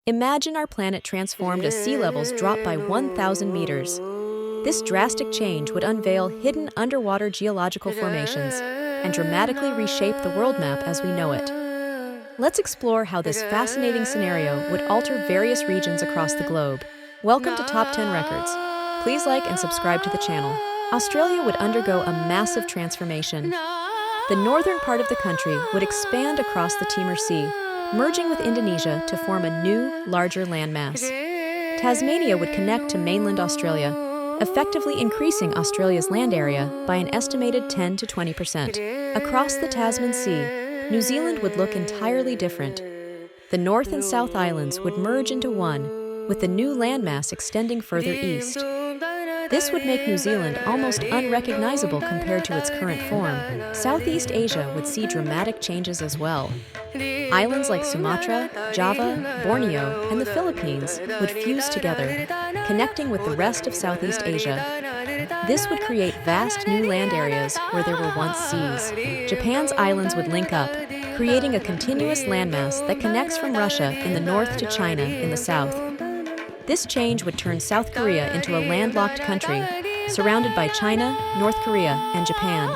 Imagine our planet transformed as sea levels drop by 1,000 meters. This drastic change would unveil hidden underwater geological formations and dramatically reshape the world map as we know it. Let's explore how this fascinating scenario would alter various regions across the globe. Welcome to Top 10 Records. Please like and subscribe to the channel. Australia would undergo a massive transformation. The northern part of the country would expand across the Timor Sea, merging with Indonesia to form a new, larger landmass. Tasmania would connect to mainland Australia, effectively increasing Australia's land area by an estimated 10 to 20%. Across the Tasman Sea, New Zealand would look entirely different. The North and South Islands would merge into one, with the new landmass extending further east. This would make New Zealand almost unrecognizable compared to its current form. Southeast Asia would see dramatic changes as well. Islands like Sumatra, Java, Borneo, and the Philippines would fuse together, connecting with the rest of Southeast Asia. This would create vast new land areas where there were once seas. Japan's islands would link up, creating a continuous landmass that connects from Russia in the north to China in the south. This change would turn South Korea into a landlocked country, surrounded by China, North Korea, and Japan.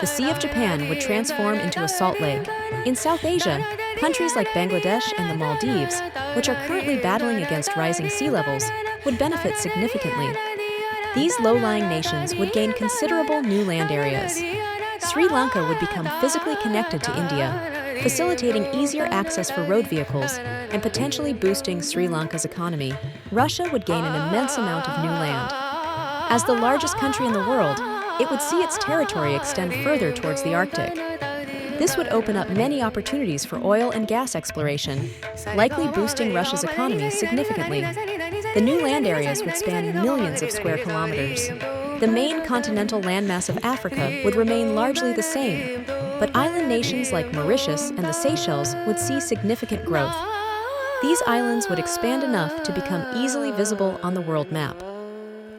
The Sea of Japan would transform into a salt lake. In South Asia, countries like Bangladesh and the Maldives, which are currently battling against rising sea levels, would benefit significantly. These low-lying nations would gain considerable new land areas. Sri Lanka would become physically connected to India, facilitating easier access for road vehicles and potentially boosting Sri Lanka's economy. Russia would gain an immense amount of new land. As the largest country in the world, it would see its territory extend further towards the Arctic. This would open up many opportunities for oil and gas exploration, likely boosting Russia's economy significantly. The new land areas would span millions of square kilometers. The main continental landmass of Africa would remain largely the same, but island nations like Mauritius and the Seychelles would see significant growth. These islands would expand enough to become easily visible on the world map.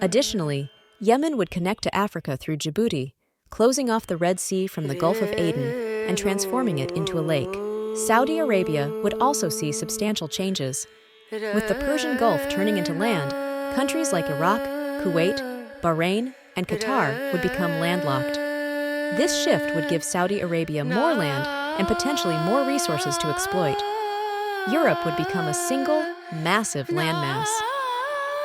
Additionally, Yemen would connect to Africa through Djibouti, closing off the Red Sea from the Gulf of Aden and transforming it into a lake. Saudi Arabia would also see substantial changes. With the Persian Gulf turning into land, countries like Iraq, Kuwait, Bahrain, and Qatar would become landlocked. This shift would give Saudi Arabia more land and potentially more resources to exploit. Europe would become a single, massive landmass.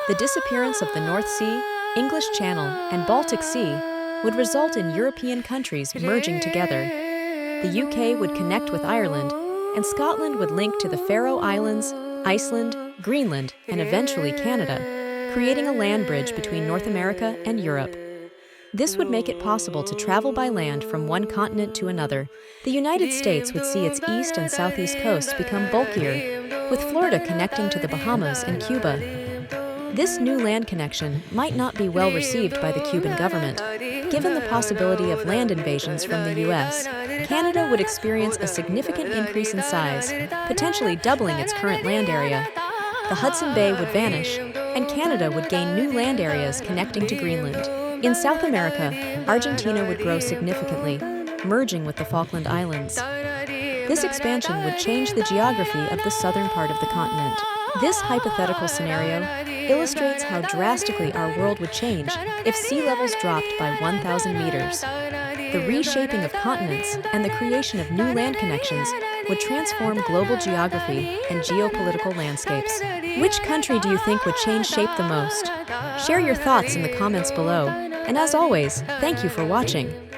The disappearance of the North Sea, English Channel, and Baltic Sea would result in European countries merging together. The UK would connect with Ireland, and Scotland would link to the Faroe Islands, Iceland, Greenland, and eventually Canada, creating a land bridge between North America and Europe. This would make it possible to travel by land from one continent to another. The United States would see its east and southeast coasts become bulkier, with Florida connecting to the Bahamas and Cuba. This new land connection might not be well received by the Cuban government, given the possibility of land invasions from the U.S. Canada would experience a significant increase in size, potentially doubling its current land area. The Hudson Bay would vanish, and Canada would gain new land areas connecting to Greenland. In South America, Argentina would grow significantly, merging with the Falkland Islands. This expansion would change the geography of the southern part of the continent. This hypothetical scenario illustrates how drastically our world would change if sea levels dropped by 1,000 meters. The reshaping of continents and the creation of new land connections would transform global geography and geopolitical landscapes. Which country do you think would change shape the most? Share your thoughts in the comments below. And as always, thank you for watching.